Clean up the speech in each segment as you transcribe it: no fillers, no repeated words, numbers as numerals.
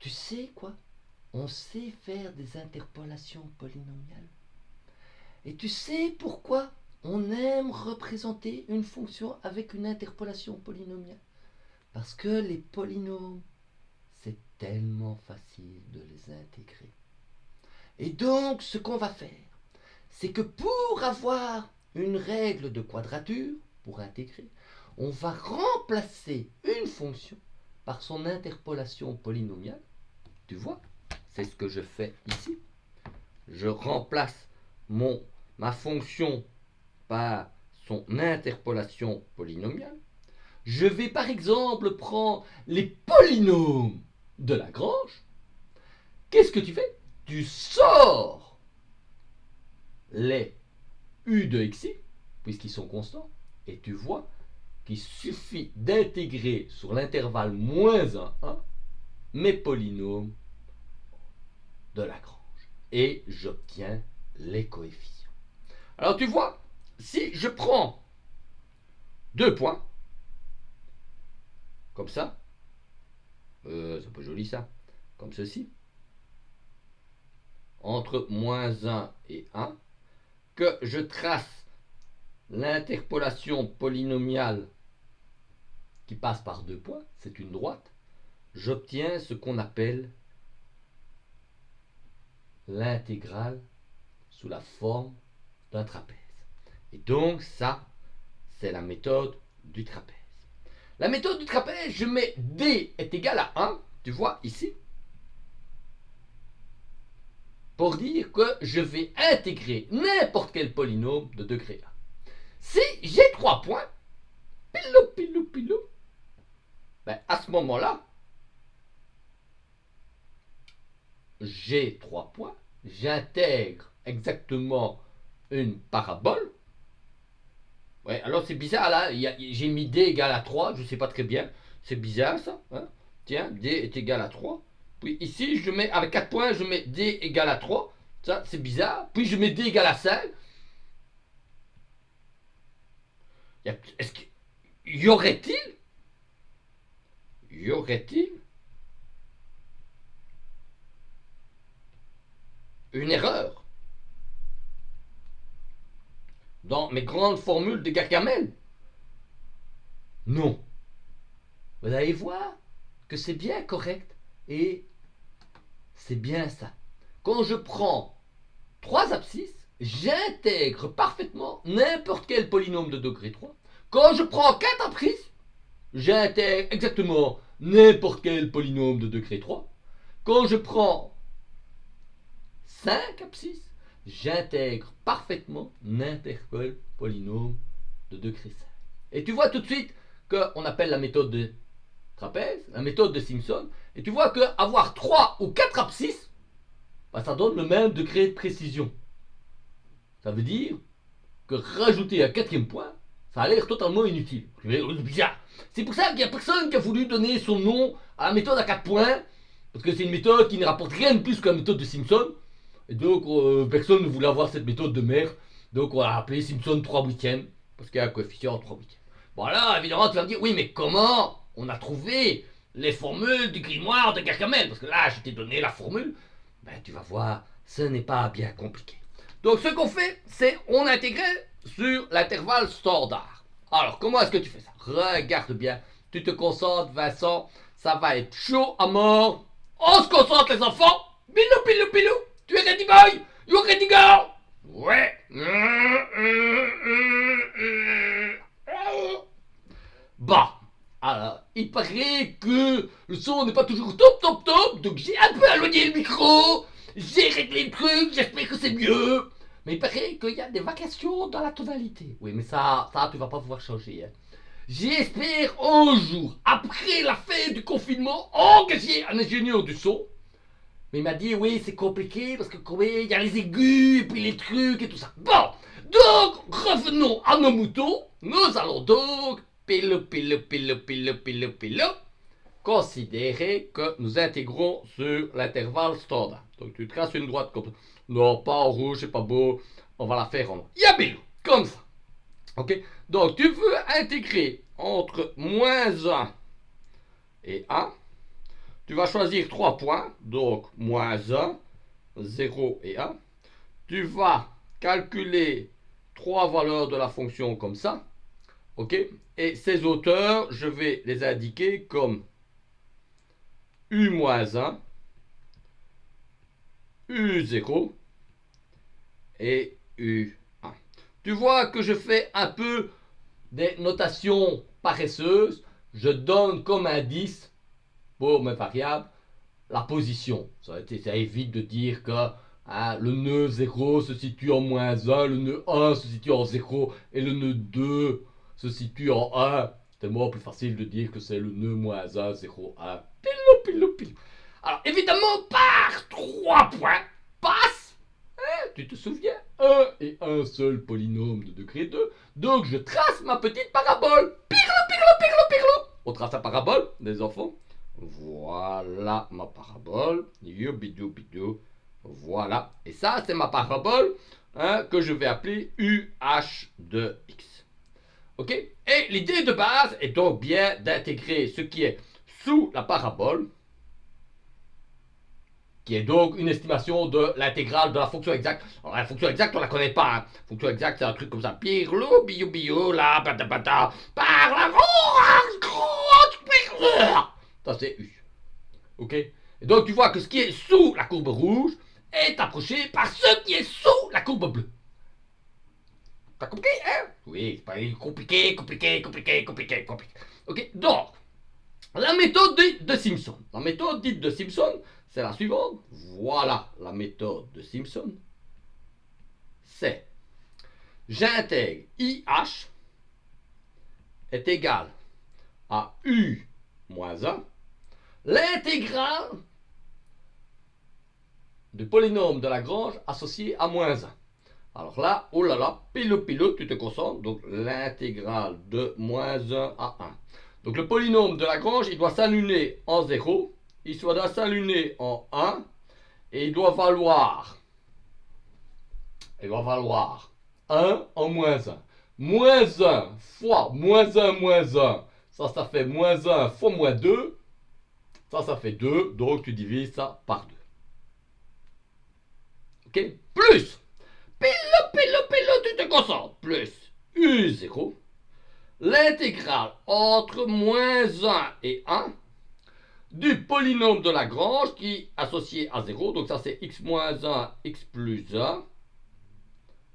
Tu sais quoi? On sait faire des interpolations polynomiales. Et tu sais pourquoi on aime représenter une fonction avec une interpolation polynomiale? Parce que les polynômes, c'est tellement facile de les intégrer. Et donc, ce qu'on va faire, c'est que pour avoir une règle de quadrature, pour intégrer, on va remplacer une fonction par son interpolation polynomiale. Tu vois, c'est ce que je fais ici. Je remplace ma fonction par son interpolation polynomiale. Je vais par exemple prendre les polynômes de Lagrange. Qu'est-ce que tu fais? Tu sors les u de xi, puisqu'ils sont constants, et tu vois qu'il suffit d'intégrer sur l'intervalle moins 1 mes polynômes de Lagrange. Et j'obtiens les coefficients. Alors tu vois, si je prends 2 points, comme ça, c'est pas joli ça, comme ceci, entre moins 1 et 1, que je trace l'interpolation polynomiale qui passe par 2 points, c'est une droite, j'obtiens ce qu'on appelle l'intégrale sous la forme d'un trapèze. Et donc ça, c'est la méthode du trapèze. La méthode du trapèze, je mets d est égal à 1, tu vois ici, pour dire que je vais intégrer n'importe quel polynôme de degré 1. Si j'ai 3 points, pilou, ben à ce moment-là, j'ai 3 points, j'intègre exactement une parabole. Ouais, alors c'est bizarre là, j'ai mis d égale à 3, je sais pas très bien, c'est bizarre ça. Hein. Tiens, d est égal à 3. Puis ici, je mets avec 4 points, je mets d égale à 3. Ça, c'est bizarre. Puis je mets d égale à 5. Est-ce qu'il y aurait-il une erreur dans mes grandes formules de Gargamel? Non. Vous allez voir que c'est bien correct. Et c'est bien ça. Quand je prends 3 abscisses, j'intègre parfaitement n'importe quel polynôme de degré 3. Quand je prends 4 abscisses, j'intègre exactement n'importe quel polynôme de degré 3. Quand je prends 5 abscisses, j'intègre parfaitement n'importe quel polynôme de degré 5. Et tu vois tout de suite qu'on appelle la méthode de trapèze, la méthode de Simpson, et tu vois qu'avoir 3 ou 4 abscisses, bah, ça donne le même degré de précision. Ça veut dire que rajouter un 4e point, ça a l'air totalement inutile. C'est bizarre. C'est pour ça qu'il n'y a personne qui a voulu donner son nom à la méthode à 4 points, parce que c'est une méthode qui ne rapporte rien de plus que la méthode de Simpson. Et donc, personne ne voulait avoir cette méthode de merde. Donc, on l'a appelé Simpson 3 huitièmes, parce qu'il y a un coefficient 3 huitièmes. Bon, là, évidemment, tu vas me dire, oui, mais comment on a trouvé les formules du grimoire de Gargamel? Parce que là, je t'ai donné la formule. Ben, tu vas voir, ce n'est pas bien compliqué. Donc, ce qu'on fait, c'est on intègre sur l'intervalle standard. Alors, comment est-ce que tu fais ça? Regarde bien. Tu te concentres, Vincent. Ça va être chaud à mort. On se concentre, les enfants. Pilou. Tu es ready, boy? You ready, girl? Ouais. Bon. Alors, il paraît que le son n'est pas toujours top. Donc, j'ai un peu éloigné le micro. J'ai réglé le truc. J'espère que c'est mieux. Mais il paraît qu'il y a des variations dans la tonalité. Oui, mais ça tu vas pas pouvoir changer. Hein. J'espère un jour, après la fin du confinement, engager un ingénieur du son. Mais il m'a dit, oui, c'est compliqué parce que il y a les aigus et puis les trucs et tout ça. Bon, donc, revenons à nos moutons. Nous allons donc, considérer que nous intégrons sur l'intervalle standard. Donc, tu traces une droite comme ça. Non, pas en rouge, c'est pas beau. On va la faire en noir. Yabilou, comme ça. Ok. Donc, tu veux intégrer entre moins 1 et 1. tu vas choisir 3 points, donc moins 1, 0 et 1. Tu vas calculer 3 valeurs de la fonction comme ça. Ok. Et ces hauteurs, je vais les indiquer comme U-1, U0 et U1. Tu vois que je fais un peu des notations paresseuses. Je donne comme indice pour mes variables la position. Ça évite de dire que le nœud 0 se situe en moins 1, le nœud 1 se situe en 0 et le nœud 2 se situe en 1. C'est tellement plus facile de dire que c'est le nœud moins 1, 0, 1. Pilou, pilou, pilou. Alors évidemment, par 3 points passe, tu te souviens, un et un seul polynôme de degré 2. Donc je trace ma petite parabole. Pirlo, pirlo, pirlo, pirlo. On trace la parabole, les enfants. Voilà ma parabole. Bidou, bidou. Voilà. Et ça, c'est ma parabole que je vais appeler UH de X. Ok. Et l'idée de base est donc bien d'intégrer ce qui est sous la parabole, qui est donc une estimation de l'intégrale de la fonction exacte. Alors la fonction exacte, on la connaît pas. Hein. Fonction exacte, c'est un truc comme ça. Pirlo, bio, bio, la, bata, bata, par la ça c'est U. Ok. Et donc tu vois que ce qui est sous la courbe rouge est approché par ce qui est sous la courbe bleue. T'as compris, hein? Oui, c'est pas compliqué. Ok. Donc, la méthode de Simpson. La méthode dite de Simpson, c'est la suivante. Voilà la méthode de Simpson. C'est j'intègre IH est égal à U moins 1, l'intégrale du polynôme de Lagrange associé à moins 1. Alors là, oh là là, pile, tu te concentres. Donc l'intégrale de moins 1 à 1. Donc le polynôme de Lagrange, il doit s'annuler en 0, il doit s'annuler en 1, et il doit valoir 1 en moins 1. Moins 1 fois moins 1 moins 1, ça fait moins 1 fois moins 2, ça fait 2, donc tu divises ça par 2. Ok. Plus, tu te concentres, plus U0, l'intégrale entre moins 1 et 1 du polynôme de Lagrange qui est associé à 0, donc ça c'est x moins 1, x plus 1,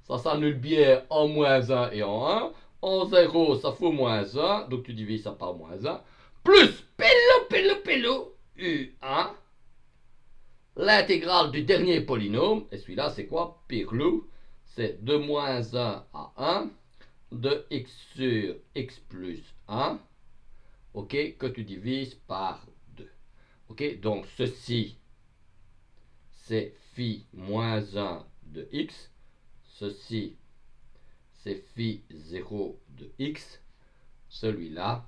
ça s'annule bien en moins 1 et en 1, en 0 ça fait moins 1, donc tu divises ça par moins 1, plus U1, l'intégrale du dernier polynôme, et celui-là c'est quoi? Pirlou, c'est de moins 1 à 1, de x sur x plus 1, ok, que tu divises par 2. Ok, donc ceci, c'est phi moins 1 de x, ceci, c'est phi 0 de x, celui-là,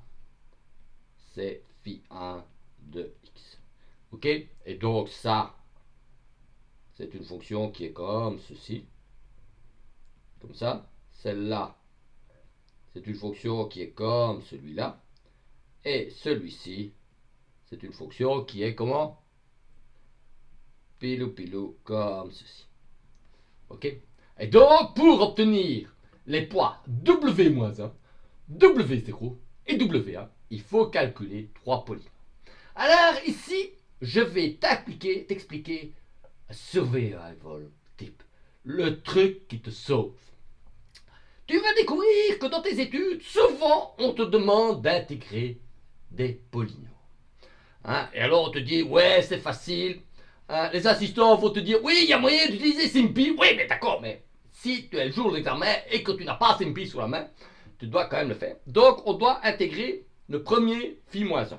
c'est phi 1 de x. Ok, et donc ça, c'est une fonction qui est comme ceci, comme ça. Celle-là, c'est une fonction qui est comme celui-là. Et celui-ci, c'est une fonction qui est comment? Pilou, comme ceci. Ok. Et donc, pour obtenir les poids W-1, W0 et W1, il faut calculer 3 polynômes. Alors ici, je vais t'expliquer survival tip, le truc qui te sauve. Tu vas découvrir que dans tes études, souvent, on te demande d'intégrer des polynômes. Hein? Et alors on te dit, ouais, c'est facile. Hein? Les assistants vont te dire, oui, il y a moyen d'utiliser Simpy. Oui, mais d'accord, mais si tu es le jour de l'examen et que tu n'as pas Simpy sous la main, tu dois quand même le faire. Donc, on doit intégrer le premier phi-1.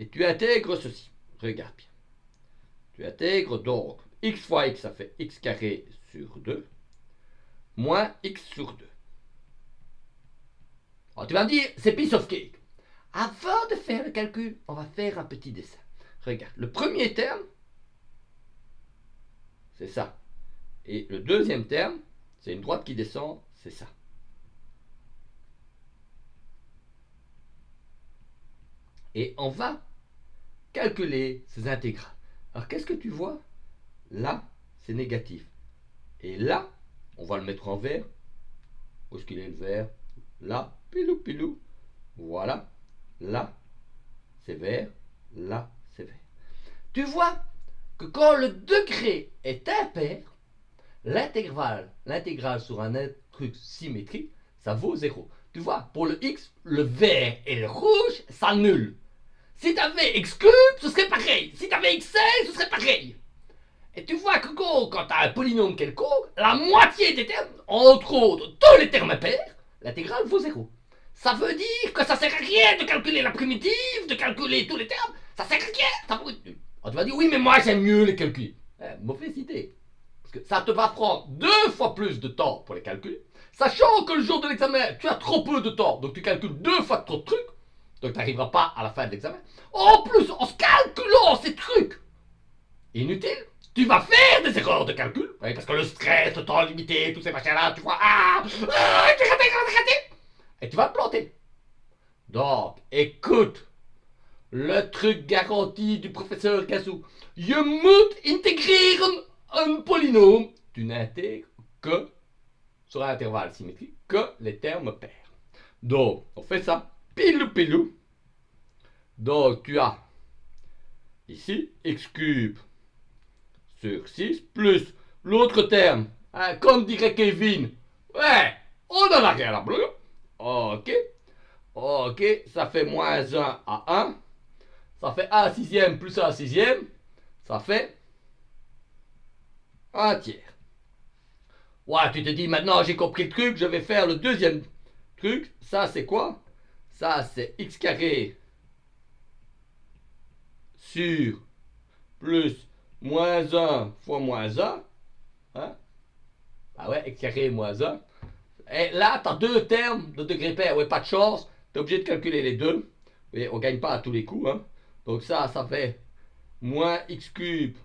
Et tu intègres ceci. Regarde bien. Tu intègres donc x fois x, ça fait x carré sur 2, moins x sur 2. Alors, tu vas me dire, c'est piece of cake. Avant de faire le calcul, on va faire un petit dessin. Regarde, le premier terme, c'est ça. Et le deuxième terme, c'est une droite qui descend, c'est ça. Et on va calculer ces intégrales. Alors qu'est-ce que tu vois? Là, c'est négatif. Et là, on va le mettre en vert. Où est-ce qu'il est le vert? Là, pilou pilou. Voilà. Là, c'est vert. Là, c'est vert. Tu vois que quand le degré est impair, l'intégrale sur un truc symétrique, ça vaut 0. Tu vois, pour le x, le vert et le rouge s'annulent. Si tu avais x cube, ce serait pareil. Si tu avais x 16, ce serait pareil. Et tu vois que quand tu as un polynôme quelconque, la moitié des termes, entre autres tous les termes impairs, l'intégrale vaut 0. Ça veut dire que ça sert à rien de calculer la primitive, de calculer tous les termes. Ça sert à rien. Ça vaut... Alors tu vas dire, oui, mais moi j'aime mieux les calculs. Mauvaise idée. Parce que ça te va prendre 2 fois plus de temps pour les calculs, sachant que le jour de l'examen, tu as trop peu de temps, donc tu calcules 2 fois trop de trucs, donc tu n'arriveras pas à la fin de l'examen. En plus, en se calculant ces trucs inutiles, tu vas faire des erreurs de calcul, oui, parce que le stress, le temps limité, tous ces machins-là, tu vois, j'ai raté, et tu vas te planter. Donc, écoute, le truc garanti du professeur Kassou, je moet integreren un polynôme. Tu n'intègres que, sur un intervalle symétrique, que les termes pairs. Donc, on fait ça, pilou pilou. Donc, tu as ici x cube sur 6 plus l'autre terme, hein, comme dirait Kevin. Ouais, on en a rien à bleu. Ok, ok, ça fait moins 1 à 1. Ça fait 1 sixième plus 1 sixième. Ça fait 1 tiers. Ouais, tu te dis maintenant j'ai compris le truc, je vais faire le deuxième truc. Ça c'est quoi? Ça c'est x carré sur plus moins 1 fois moins 1. Hein? Ah ouais, x carré moins 1. Et là, tu as deux termes de degré pair. Ouais, pas de chance. Tu es obligé de calculer les deux. Et on ne gagne pas à tous les coups. Hein. Donc ça fait moins x cube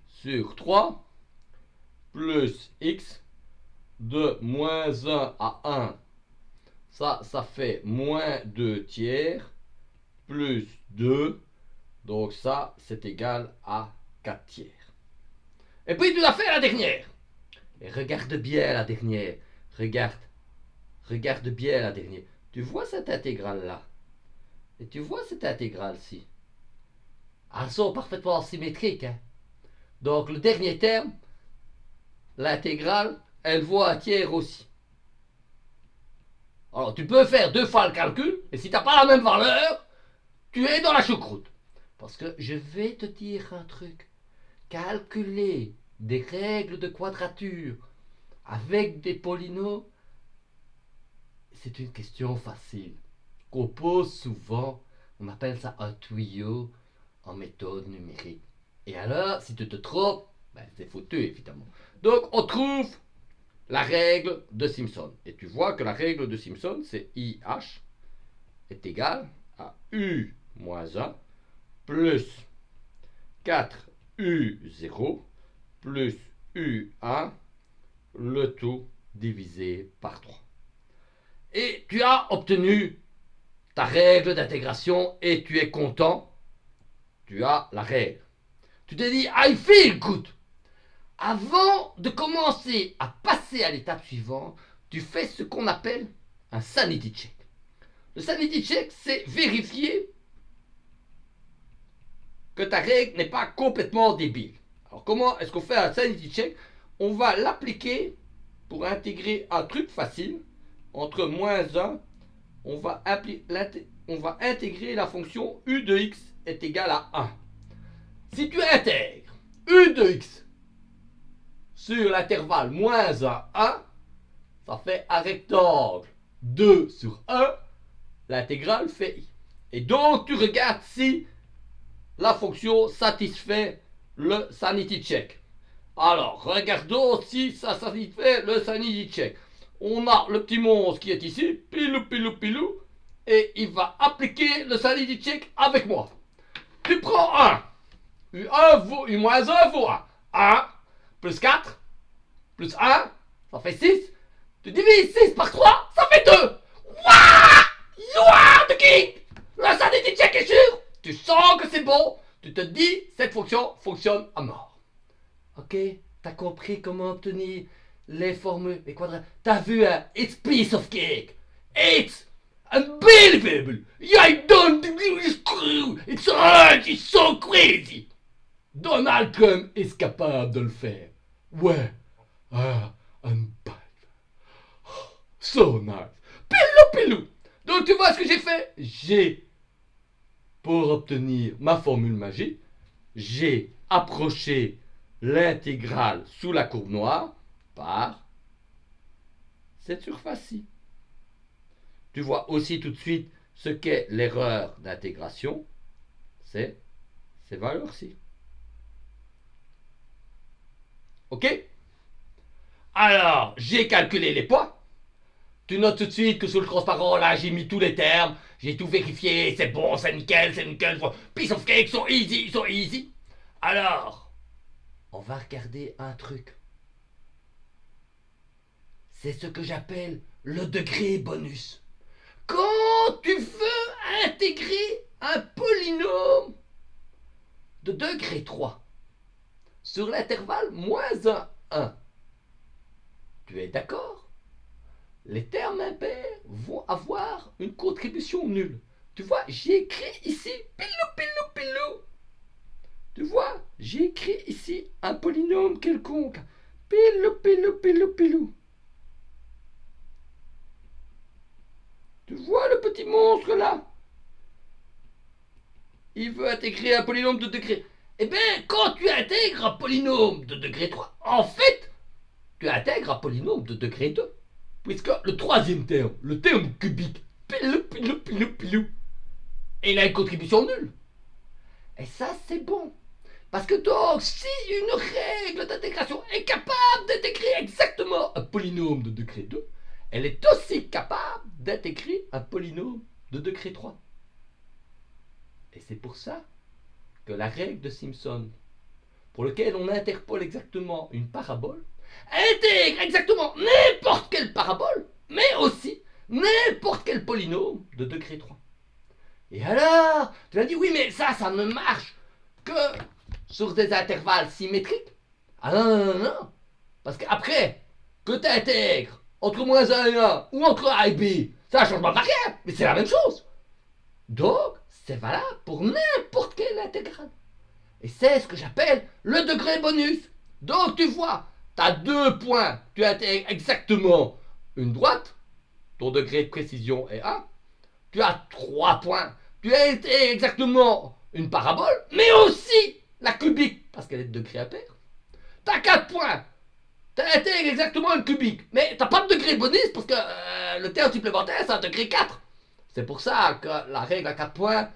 sur 3 plus x de moins 1 à 1. Ça fait moins 2 tiers plus 2. Donc ça, c'est égal à 4 tiers. Et puis tu dois faire la dernière. Et regarde bien la dernière. Regarde bien la dernière. Tu vois cette intégrale-là? Et tu vois cette intégrale-ci? Elles sont parfaitement symétriques. Hein? Donc le dernier terme, l'intégrale, elle vaut un tiers aussi. Alors tu peux faire 2 fois le calcul, et si tu n'as pas la même valeur, tu es dans la choucroute. Parce que je vais te dire un truc. Calculer des règles de quadrature avec des polynômes, c'est une question facile. Qu'on pose souvent, on appelle ça un tuyau en méthode numérique. Et alors, si tu te trompes, ben, c'est foutu évidemment. Donc on trouve la règle de Simpson. Et tu vois que la règle de Simpson, c'est IH est égal à U moins 1 plus 4U0 plus U1, le tout divisé par 3. Et tu as obtenu ta règle d'intégration et tu es content. Tu as la règle. Tu te dis, I feel good. Avant de commencer à passer à l'étape suivante, tu fais ce qu'on appelle un sanity check. Le sanity check, c'est vérifier que ta règle n'est pas complètement débile. Alors comment est-ce qu'on fait un sanity check? On va l'appliquer pour intégrer un truc facile. Entre moins 1, on va intégrer la fonction u de x est égal à 1. Si tu intègres u de x sur l'intervalle moins 1, 1, ça fait un rectangle 2 sur 1, l'intégrale fait i. Et donc tu regardes si la fonction satisfait le sanity check. Alors, regardons si ça satisfait le sanity check. On a le petit monstre qui est ici, pilou pilou pilou, et il va appliquer le sanity check avec moi. Tu prends 1. U1 vaut, U moins 1 vaut 1. 1 plus 4 plus 1, ça fait 6. Tu divises 6 par 3, ça fait 2. Wouah! You are the king! Le sanity check est sûr! tu sens que c'est bon, tu te dis, cette fonction fonctionne à mort. Ok, t'as compris comment obtenir les formules, les quadrats. T'as vu un it's piece of cake. It's unbelievable. I don't screw. It's hard, it's so crazy. Donald Trump est capable de le faire. Ouais. Ah, unbelievable. So nice. Pilou. Donc tu vois ce que j'ai fait? Pour obtenir ma formule magique, j'ai approché l'intégrale sous la courbe noire par cette surface-ci. Tu vois aussi tout de suite ce qu'est l'erreur d'intégration, c'est ces valeurs-ci. Ok? Alors, j'ai calculé les poids. Tu notes tout de suite que sous le transparent, là, j'ai mis tous les termes, j'ai tout vérifié, c'est bon, c'est nickel, piece of cake, so easy. Alors, on va regarder un truc. C'est ce que j'appelle le degré bonus. Quand tu veux intégrer un polynôme de degré 3 sur l'intervalle moins 1, tu es d'accord? Les termes impairs vont avoir une contribution nulle. Tu vois, j'ai écrit ici, pilou. Tu vois, j'ai écrit ici un polynôme quelconque. Pilou. Tu vois le petit monstre là? Il veut intégrer un polynôme de degré. Eh bien, quand tu intègres un polynôme de degré 3, en fait, tu intègres un polynôme de degré 2. Puisque le troisième terme, le terme cubique, pilou, il a une contribution nulle. Et ça, c'est bon. Parce que donc, si une règle d'intégration est capable d'intégrer exactement un polynôme de degré 2, elle est aussi capable d'intégrer un polynôme de degré 3. Et c'est pour ça que la règle de Simpson, pour laquelle on interpole exactement une parabole, intègre exactement n'importe quelle parabole, mais aussi n'importe quel polynôme de degré 3. Et alors, tu vas dire, oui, mais ça ne marche que sur des intervalles symétriques. Ah non. Parce qu'après, que tu intègres entre moins 1 et 1 ou entre A et B, ça change pas de variable, mais c'est la même chose. Donc, c'est valable pour n'importe quelle intégrale. Et c'est ce que j'appelle le degré bonus. Donc, tu vois, tu as 2 points, tu intègres exactement une droite, ton degré de précision est 1. Tu as 3 points, tu intègres exactement une parabole, mais aussi la cubique, parce qu'elle est de degré impair. Tu as 4 points, tu intègres exactement une cubique, mais tu n'as pas de degré bonus parce que le terme supplémentaire, c'est un degré 4. C'est pour ça que la règle à 4 points,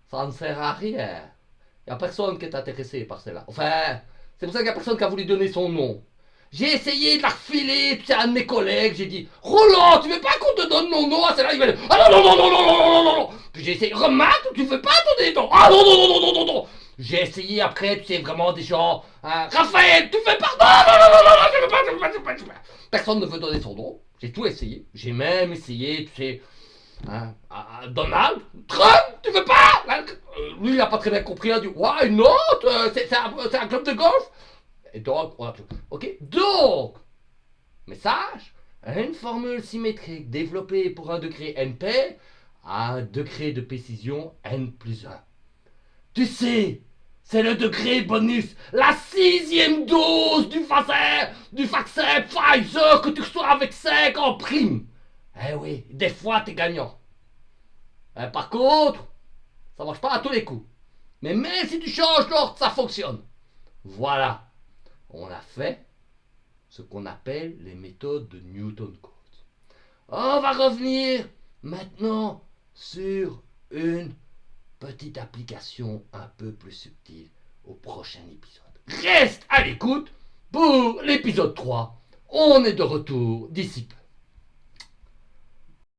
ça ne sert à rien. Il n'y a personne qui est intéressé par cela. Enfin, c'est pour ça qu'il n'y a personne qui a voulu donner son nom. J'ai essayé de la refiler, tu sais, à un de mes collègues, j'ai dit, Roland, tu veux pas qu'on te donne mon nom à celle-là? Il va dire, ah non. Puis j'ai essayé, Remarque, tu veux pas donner ton nom? Ah non. J'ai essayé après, tu sais, vraiment des gens, Raphaël, tu veux pas? Non, je veux pas. Personne ne veut donner son nom. J'ai tout essayé. J'ai même essayé, tu sais, Donald Trump, tu veux pas? Lui, il a pas très bien compris, il a dit, why not? C'est un club de golf. Et donc, ok. Donc, message, une formule symétrique développée pour un degré NP à un degré de précision N plus 1. Tu sais, c'est le degré bonus, la 6e dose du vaccin Pfizer que tu reçois avec 5 en prime. Eh oui, des fois t'es gagnant. Par contre, ça marche pas à tous les coups. Mais même si tu changes l'ordre, ça fonctionne. Voilà. On a fait ce qu'on appelle les méthodes de Newton-Cotes. On va revenir maintenant sur une petite application un peu plus subtile au prochain épisode. Reste à l'écoute pour l'épisode 3. On est de retour d'ici peu.